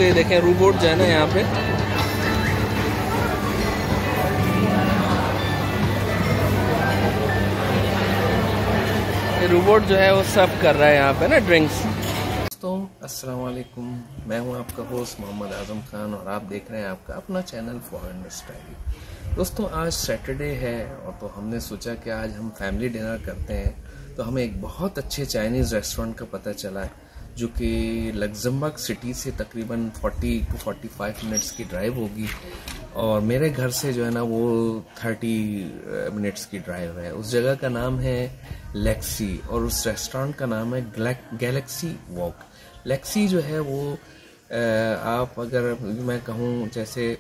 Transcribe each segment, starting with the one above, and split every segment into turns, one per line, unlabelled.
दोस्तों ये देखें रोबोट जो है ना यहाँ पे, ये रोबोट जो है वो सर्व कर रहा है यहाँ पे ना ड्रिंक्स। दोस्तों अस्सलाम वालेकुम, मैं हूँ आपका होस्ट मोहम्मद आजम खान और आप देख रहे हैं आपका अपना चैनल फॉरेन स्टाइल। दोस्तों आज सैटरडे है और तो हमने सोचा कि आज हम फैमिली डिनर करते हैं। तो हमें एक बहुत अच्छे चाइनीज़ रेस्टोरेंट का पता चला है जो कि लग्जमबर्ग सिटी से तकरीबन 40 to 45 मिनट्स की ड्राइव होगी और मेरे घर से जो है ना वो 30 मिनट्स की ड्राइव है। उस जगह का नाम है लेक्सी और उस रेस्टोरेंट का नाम है गैलेक्सी वॉक। लेक्सी जो है वो आप अगर मैं कहूँ जैसे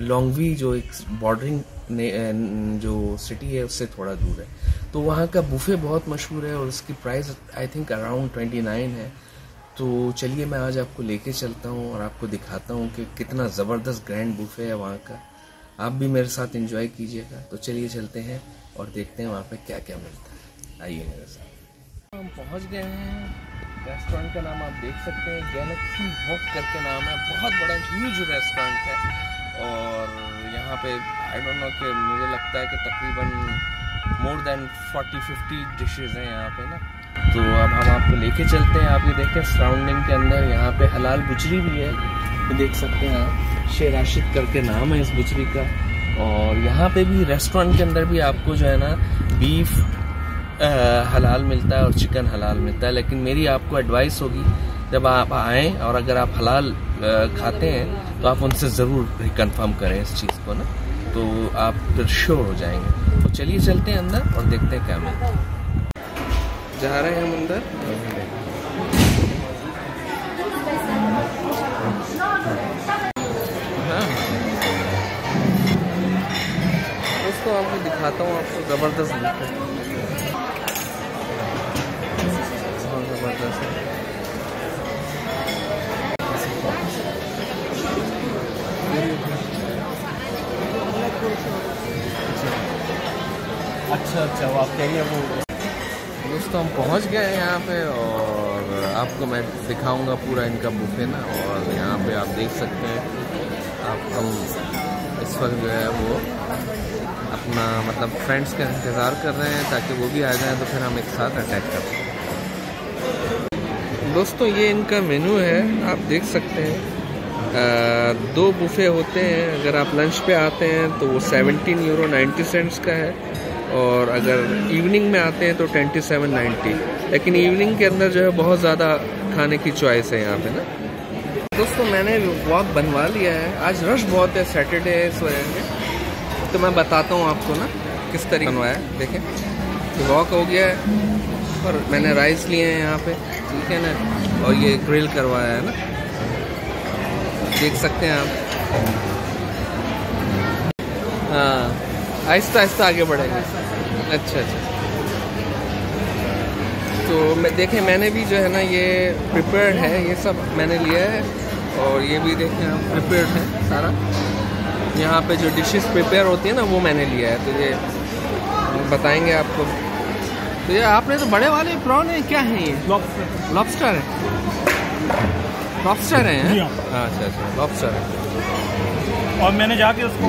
लॉन्गवी जो एक बॉर्डरिंग जो सिटी है उससे थोड़ा दूर है, तो वहाँ का बुफे बहुत मशहूर है और उसकी प्राइस आई थिंक अराउंड 29 है। तो चलिए मैं आज आपको लेके चलता हूँ और आपको दिखाता हूँ कि कितना ज़बरदस्त ग्रैंड बुफे है वहाँ का। आप भी मेरे साथ एंजॉय कीजिएगा। तो चलिए चलते हैं और देखते हैं वहाँ पे क्या क्या मिलता है। आइए मेरे साथ। हम पहुँच गए हैं। रेस्टोरेंट का नाम आप देख सकते हैं गैलेक्सी वॉक करके नाम है। बहुत बड़ा ह्यूज रेस्टोरेंट है और यहाँ पे आई डोंट नो कि मुझे लगता है कि तकरीबन मोर देन 40-50 डिशेज़ हैं यहाँ पे ना। तो अब हम आपको लेके चलते हैं। आप ये देखें सराउंडिंग के अंदर यहाँ पे हलाल बुचरी भी है, तो देख सकते हैं आप। शेर राशिद करके नाम है इस बुचरी का। और यहाँ पे भी रेस्टोरेंट के अंदर भी आपको जो है ना बीफ हलाल मिलता है और चिकन हलाल मिलता है। लेकिन मेरी आपको एडवाइस होगी जब आप आएँ और अगर आप हलाल खाते हैं तो आप उनसे ज़रूर कंफर्म करें इस चीज़ को ना, तो आप फिर श्योर हो जाएंगे। तो चलिए चलते हैं अंदर और देखते हैं क्या मिलता है। जा रहे हैं हम अंदर। हाँ दोस्तों आपको दिखाता हूँ, आपको ज़बरदस्त बुफे, बहुत ज़बरदस्त है। अच्छा वो आप कहिए वो। दोस्तों हम पहुंच गए हैं यहाँ पे और आपको मैं दिखाऊंगा पूरा इनका बुफे ना। और यहाँ पे आप देख सकते हैं आप, हम इस वक्त जो है वो अपना मतलब फ्रेंड्स का इंतज़ार कर रहे हैं ताकि वो भी आ जाएं तो फिर हम एक साथ अटैक कर सकें। दोस्तों ये इनका मेनू है, आप देख सकते हैं। 2 बुफे होते हैं। अगर आप लंच पे आते हैं तो वो €17.90 का है और अगर इवनिंग में आते हैं तो 27.90। लेकिन इवनिंग के अंदर जो है बहुत ज़्यादा खाने की चॉइस है यहाँ पे ना। दोस्तों मैंने वॉक बनवा लिया है। आज रश बहुत है, सैटरडे है इस वजह से। तो मैं बताता हूँ आपको ना किस तरीके बनवाया है। देखें वॉक हो गया है और मैंने राइस लिए हैं यहाँ पे, ठीक है ना, और ये ग्रिल करवाया है ना, देख सकते हैं आप। हाँ आहिस्ता आहिस्ता आगे बढ़ेगा। अच्छा तो मैं देखें मैंने भी जो है ना ये प्रिपेयर्ड है, ये सब मैंने लिया है और ये भी देखें आप प्रिपेयर्ड है सारा। यहाँ पे जो डिशेस प्रिपेयर होती है ना वो मैंने लिया है, तो ये बताएंगे आपको। तो ये आपने तो बड़े वाले प्रॉन है, क्या है ये? लॉबस्टर है। लॉबस्टर है? अच्छा लॉबस्टर है।
और मैंने जाके उसको,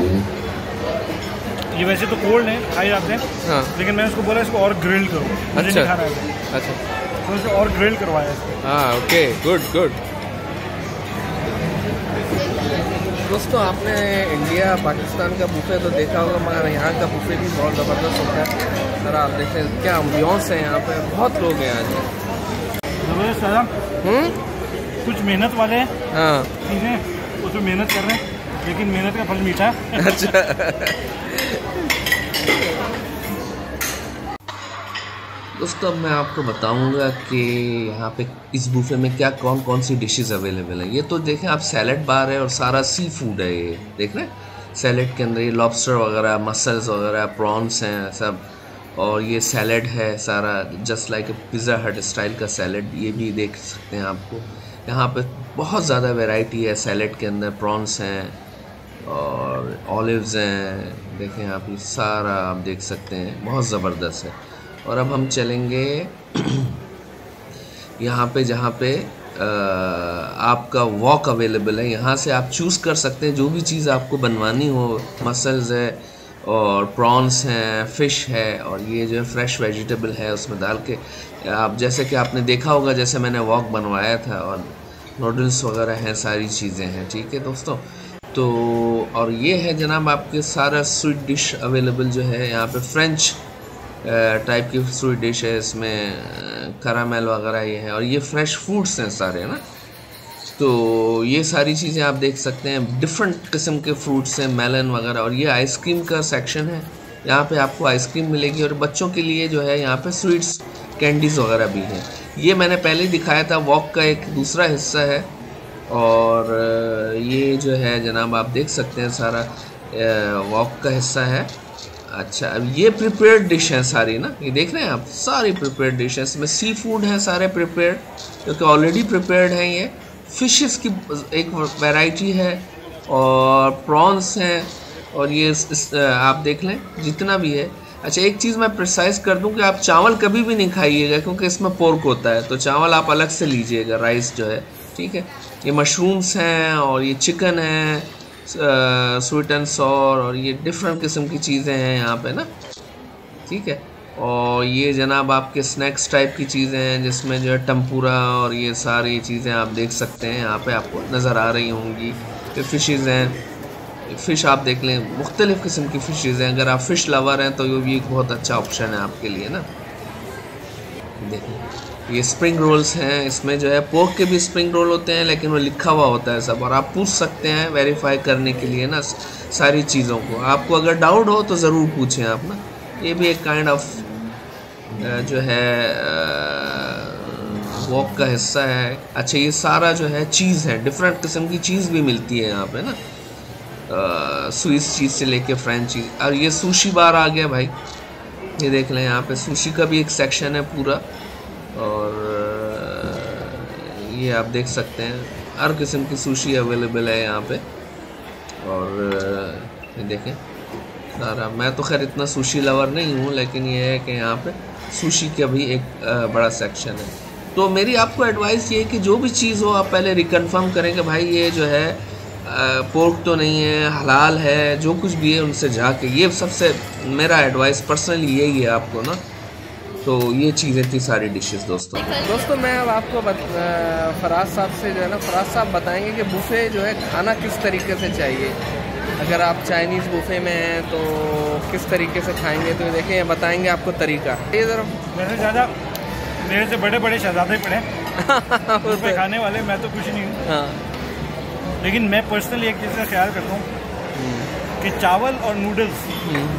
ये वैसे तो कोल्ड है, खाई जाते हैं, हाँ, लेकिन मैंने उसको बोला इसको और ग्रिल करो।
अच्छा
खा रहा है।
अच्छा
तो उसको और ग्रिल करवाया इसको।
हाँ ओके गुड। दोस्तों आपने इंडिया पाकिस्तान का बुफे तो देखा होगा, मगर यहाँ का बुफे भी बहुत ज़बरदस्त होता है। सर आप देखें क्या एम्बियंस है यहाँ पे, बहुत लोग हैं आज।
ज़बरदस्त सर। कुछ मेहनत वाले हैं,
हाँ
चीज़ें उसमें मेहनत कर रहे हैं, लेकिन मेहनत का फल मीठा है।
अच्छा दोस्तों अब मैं आपको बताऊंगा कि यहाँ पे इस बुफे में क्या कौन सी डिशेस अवेलेबल है। ये तो देखें आप, सैलड बार है और सारा सी फूड है। ये देख रहे हैं सैलड के अंदर ये लॉबस्टर वगैरह, मसल्स वगैरह, प्रॉन्स हैं सब, और ये सैलड है सारा जस्ट लाइक पिज़्ज़ा हट स्टाइल का सैलड। ये भी देख सकते हैं आपको। यहाँ पे बहुत ज़्यादा वैरायटी है सैलड के अंदर। प्रॉन्स हैं और ऑलिव्स हैं, देखें आप ये सारा आप देख सकते हैं, बहुत ज़बरदस्त है। और अब हम चलेंगे यहाँ पे जहाँ पे आपका वॉक अवेलेबल है। यहाँ से आप चूज़ कर सकते हैं जो भी चीज़ आपको बनवानी हो। मसल्स है और प्रॉन्स हैं, फ़िश है, और ये जो है फ्रेश वेजिटेबल है उसमें डाल के आप, जैसे कि आपने देखा होगा जैसे मैंने वॉक बनवाया था, और नूडल्स वगैरह हैं, सारी चीज़ें हैं। ठीक है दोस्तों, तो और ये है जनाब आपके सारा स्वीट डिश अवेलेबल जो है यहाँ पे। फ्रेंच टाइप की स्वीट डिश है, इसमें करामेल वगैरह ये है, और ये फ्रेश फ्रूट्स हैं सारे ना। तो ये सारी चीज़ें आप देख सकते हैं, डिफरेंट किस्म के फ्रूट्स हैं, मेलन वगैरह। और ये आइसक्रीम का सेक्शन है, यहाँ पे आपको आइसक्रीम मिलेगी, और बच्चों के लिए जो है यहाँ पे स्वीट्स, कैंडीज़ वगैरह भी हैं। ये मैंने पहले दिखाया था, वॉक का एक दूसरा हिस्सा है। और ये जो है जनाब आप देख सकते हैं सारा वॉक का हिस्सा है। अच्छा, अब ये प्रिपेयर्ड डिश है सारी ना, ये देख रहे हैं आप, सारी प्रिपेयर्ड डिश है। इसमें सी फूड है सारे प्रिपेयर्ड, क्योंकि ऑलरेडी प्रिपेयर्ड हैं। ये फिशेस की एक वैरायटी है, और प्रॉन्स हैं, और ये आप देख लें जितना भी है। अच्छा, एक चीज़ मैं प्रिसाइज कर दूं कि आप चावल कभी भी नहीं खाइएगा, क्योंकि इसमें पोर्क होता है, तो चावल आप अलग से लीजिएगा, राइस जो है। ठीक है, ये मशरूम्स हैं, और ये चिकन है, स्वीट एंड सॉर, और ये डिफरेंट किस्म की चीज़ें हैं यहाँ पे ना। ठीक है, और ये जनाब आपके स्नैक्स टाइप की चीज़ें हैं, जिसमें जो है टम्पूरा और ये सारी चीज़ें आप देख सकते हैं यहाँ पे आपको नज़र आ रही होंगी। ये फ़िशेज़ हैं, फ़िश आप देख लें, मुख्तलिफ़ किस्म की फ़िशेज़ हैं। अगर आप फ़िश लवर हैं तो ये भी एक बहुत अच्छा ऑप्शन है आपके लिए ना। देखिए, ये स्प्रिंग रोल्स हैं, इसमें जो है पोर्क के भी स्प्रिंग रोल होते हैं, लेकिन वो लिखा हुआ होता है सब, और आप पूछ सकते हैं वेरीफाई करने के लिए ना सारी चीज़ों को। आपको अगर डाउट हो तो ज़रूर पूछें आप ना। ये भी एक काइंड ऑफ जो है वॉक का हिस्सा है। अच्छा, ये सारा जो है चीज़ है, डिफरेंट किस्म की चीज़ भी मिलती है यहाँ पे ना, स्विस चीज़ से लेके फ्रेंच चीज़। और ये सुशी बार आ गया भाई, ये देख लें, यहाँ पे सुशी का भी एक सेक्शन है पूरा, और ये आप देख सकते हैं हर किस्म की सुशी अवेलेबल है यहाँ पे। और ये देखें सारा, मैं तो खैर इतना सुशी लवर नहीं हूँ, लेकिन ये है कि यहाँ पे सुशी का भी एक बड़ा सेक्शन है। तो मेरी आपको एडवाइस ये है कि जो भी चीज़ हो आप पहले रिकन्फर्म करें कि भाई ये जो है पोर्क तो नहीं है, हलाल है, जो कुछ भी है उनसे जाके, ये सबसे मेरा एडवाइस पर्सनली यही है आपको ना। तो ये चीज़ें थी सारी डिशेस दोस्तों मैं अब आपको फराज साहब से जो है ना, फराज साहब बताएंगे कि बुफ़े जो है खाना किस तरीके से चाहिए। अगर आप चाइनीज़ बुफ़े में हैं तो किस तरीके से खाएंगे, तो देखें ये बताएंगे आपको तरीका। ये ज़रा
वैसे ज़्यादा मेरे से बड़े बड़े शहजादे पड़े बुफ़े खाने वाले, मैं तो कुछ नहीं हूँ। हाँ, लेकिन मैं पर्सनली एक चीज़ का ख्याल करता हूँ कि चावल और नूडल्स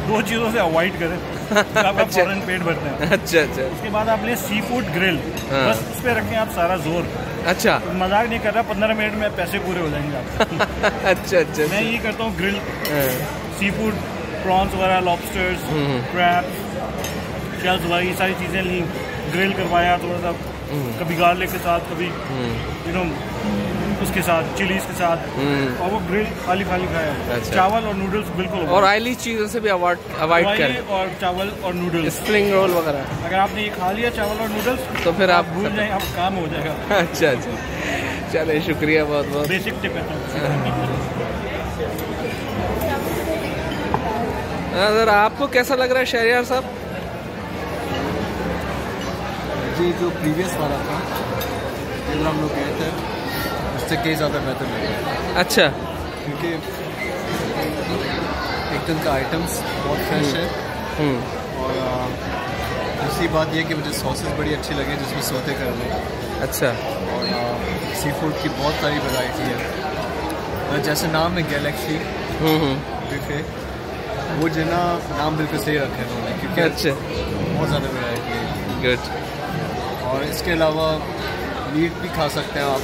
दो चीज़ों से अवॉइड करें, तो आपका फौरन पेट भरते हैं। अच्छा अच्छा। उसके बाद आप ले सी फूड ग्रिल, बस उस पर रखें आप सारा जोर। अच्छा, मजाक नहीं कर रहा, 15 मिनट में पैसे पूरे हो जाएंगे आप। अच्छा अच्छा। मैं ये करता हूँ ग्रिल, सी फूड, प्रॉन्स वगैरह, लॉबस्टर्स, क्रैब, शेल्स वगैरह, ये सारी चीज़ें ली, ग्रिल करवाया थोड़ा सा, कभी गार्लिक के साथ, कभी यू नो उसके साथ, चिलीज के साथ, और वो ग्रिल खाली खाया। अच्छा। चावल और नूडल्स बिल्कुल, और
ऑयली चीज़ों से भी अवॉइड करें,
और चावल और नूडल्स,
स्प्रिंग रोल वगैरह।
अगर आपने ये खा लिया चावल और नूडल्स
तो फिर आप
भूल जाएं, आप काम हो जाएगा।
अच्छा अच्छा, चलिए शुक्रिया बहुत बहुत।
बेसिक टिप है।
सर आपको कैसा लग रहा है शहरियार साहब?
जी, जो प्रीवियस वाला था जिधर हम लोग गए थे, उससे कई ज़्यादा बेहतर लगा।
अच्छा,
क्योंकि एक तो उनका आइटम्स बहुत फ्रेश है, और दूसरी बात यह कि मुझे सॉसेस बड़ी अच्छी लगी जिसमें सोते कर लें।
अच्छा,
और सी फूड की बहुत सारी वैरायटी है, जैसे नाम है गैलेक्सी बुफे, वो जो ना नाम बिल्कुल सही रखे हैं उन्होंने, क्योंकि
अच्छा
बहुत ज़्यादा वैरायटी है।
गुड।
और इसके अलावा मीट भी खा सकते हैं आप।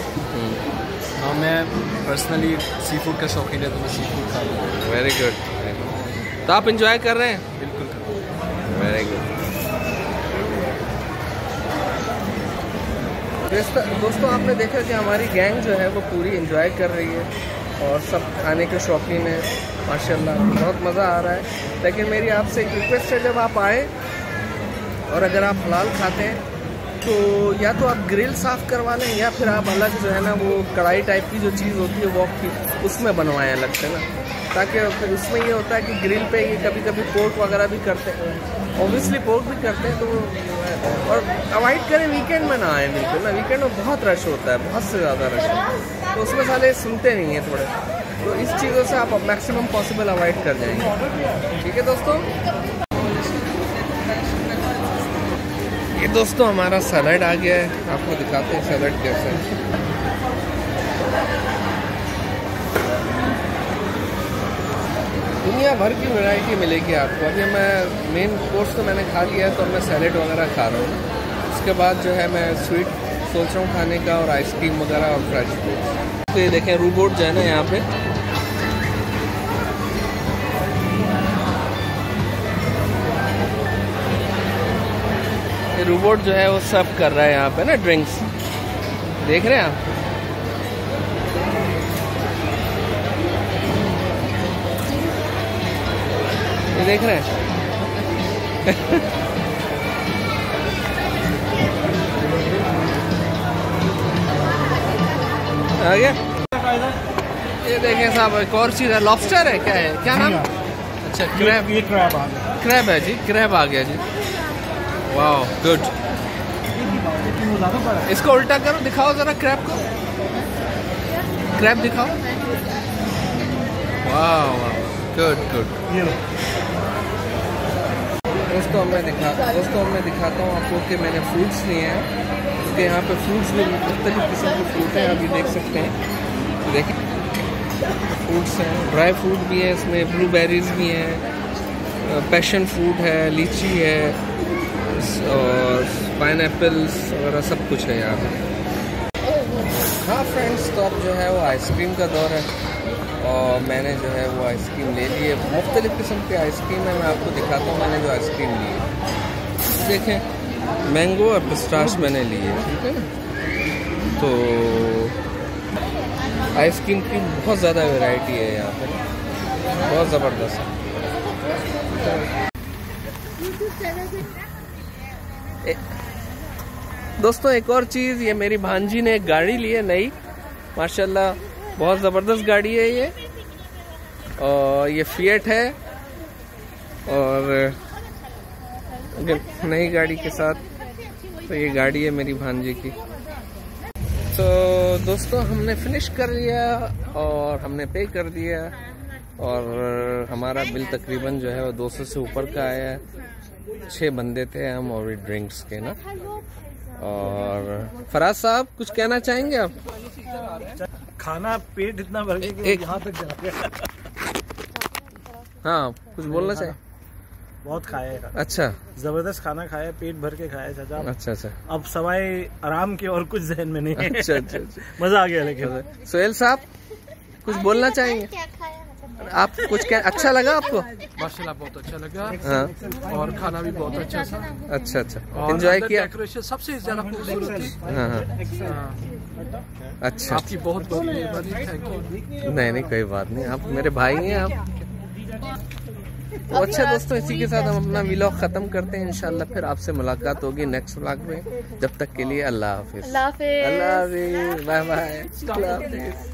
हाँ, मैं पर्सनली सी फूड का शौकीन है, तो मैं सी फूड खा रहा हूँ।
Very good. तो आप इंजॉय कर रहे हैं?
बिल्कुल।
Very good. दोस्तों आपने देखा कि हमारी गैंग जो है वो पूरी इंजॉय कर रही है, और सब खाने के शौकीन हैं माशाल्लाह, बहुत मज़ा आ रहा है। लेकिन मेरी आपसे एक रिक्वेस्ट है, जब आप आए और अगर आप हलाल खाते हैं तो या तो आप ग्रिल साफ़ करवा लें या फिर आप अलग जो है ना वो कढ़ाई टाइप की जो चीज़ होती है वॉक की उसमें बनवाएं अलग से ना, ताकि फिर उसमें ये होता है कि ग्रिल पे ये कभी कभी पोर्क वगैरह भी करते हैं, ऑब्वियसली पोर्क भी करते हैं, तो और अवॉइड करें वीकेंड में ना आए बिल्कुल ना, वीकेंड में बहुत रश होता है, बहुत से ज़्यादा रश है, तो उसमें साले सुनते नहीं हैं थोड़े, तो इस चीज़ों से आप मैक्सिमम पॉसिबल अवॉइड कर जाएंगे। ठीक है दोस्तों, ये दोस्तों हमारा सैलड आ गया है, आपको दिखाते हैं सैलड कैसे है। दुनिया भर की वैरायटी मिलेगी आपको। अभी मैं मेन कोर्स तो मैंने खा लिया है, तो मैं सैलेड वगैरह खा रहा हूँ। उसके बाद जो है मैं स्वीट सोच रहा हूँ खाने का, और आइसक्रीम वगैरह और फ्रेश फ्रूट। तो ये देखें रूबोट जो है ना यहाँ पे, ये रूबोट जो है वो सर्व कर रहा है यहाँ पे ना ड्रिंक्स, देख रहे हैं आप। ये देख रहे हैं आ गया। ये देखें साहब, एक और चीज़ है, लॉबस्टर है, क्या है, क्या नाम? अच्छा क्रैब,
ये क्रैब आ गया।
क्रैब है जी, क्रैब आ गया जी। वाह गुड। इसको उल्टा करो, दिखाओ जरा क्रैब को, क्रैब दिखाओ। वाह वाह गुड गुड। दोस्तों मैं दिखाता हूँ आपको कि मैंने फ्रूट्स लिए हैं, क्योंकि यहाँ पे फ्रूट्स भी मुख्तलिफ किस्म के फ्रूट हैं, अभी देख सकते हैं, देखिए फ्रूट्स हैं, ड्राई फ्रूट भी है इसमें, ब्लूबेरीज भी हैं, पैशन फ्रूट है, लीची है, और पाइनएप्पल्स वगैरह सब कुछ है यहाँ पे। हाँ फ्रेंड्स, तो अब जो है वो आइसक्रीम का दौर है, और मैंने जो है वो आइसक्रीम ले ली है। मुख्तलिफ़ किस्म की आइसक्रीम है, मैं आपको दिखाता हूँ मैंने जो आइसक्रीम ली है। देखें मैंगो और पिस्ताश मैंने ली है, ठीक है ना। तो आइसक्रीम की बहुत ज़्यादा वैरायटी है यहाँ पे, बहुत ज़बरदस्त। दोस्तों एक और चीज़, ये मेरी भांजी ने एक गाड़ी ली है नई, माशाल्लाह बहुत ज़बरदस्त गाड़ी है ये, और ये फिएट है, और नई गाड़ी के साथ, तो ये गाड़ी है मेरी भांजी की। तो दोस्तों हमने फिनिश कर लिया और हमने पे कर दिया, और हमारा बिल तकरीबन जो है वो 200 से ऊपर का आया है। 6 बंदे थे हम, और भी ड्रिंक्स के ना। और फराज साहब कुछ कहना चाहेंगे आप?
खाना पेट इतना भर गया कि यहाँ तक जा गया।
हाँ कुछ बोलना चाहिए?
बहुत खाया।
अच्छा,
जबरदस्त खाना खाया, पेट भर के खाया चाचा।
अच्छा अच्छा।
अब सवाए आराम के और कुछ जहन में नहीं है।
अच्छा अच्छा,
मजा आ गया। लेकिन
सोहेल साहब कुछ बोलना चाहेंगे आप? कुछ क्या अच्छा लगा आपको?
माशाल्लाह बहुत अच्छा लगा।
हाँ।
और खाना भी बहुत अच्छा था।
अच्छा अच्छा, एंजॉय किया?
डेकोरेशन सबसे ज्यादा खूबसूरत थी।
हाँ हाँ। अच्छा,
आपकी बहुत बहुत मेहरबानी, थैंक यू।
नहीं कोई बात नहीं, आप मेरे भाई हैं आप। तो अच्छा दोस्तों, इसी के साथ हम अपना व्लॉग खत्म करते हैं। इंशाल्लाह फिर आपसे मुलाकात होगी नेक्स्ट व्लॉग में। जब तक के लिए अल्लाह हाफिज।
अल्लाह हाफिज,
बाय बाय, अल्लाह हाफिज।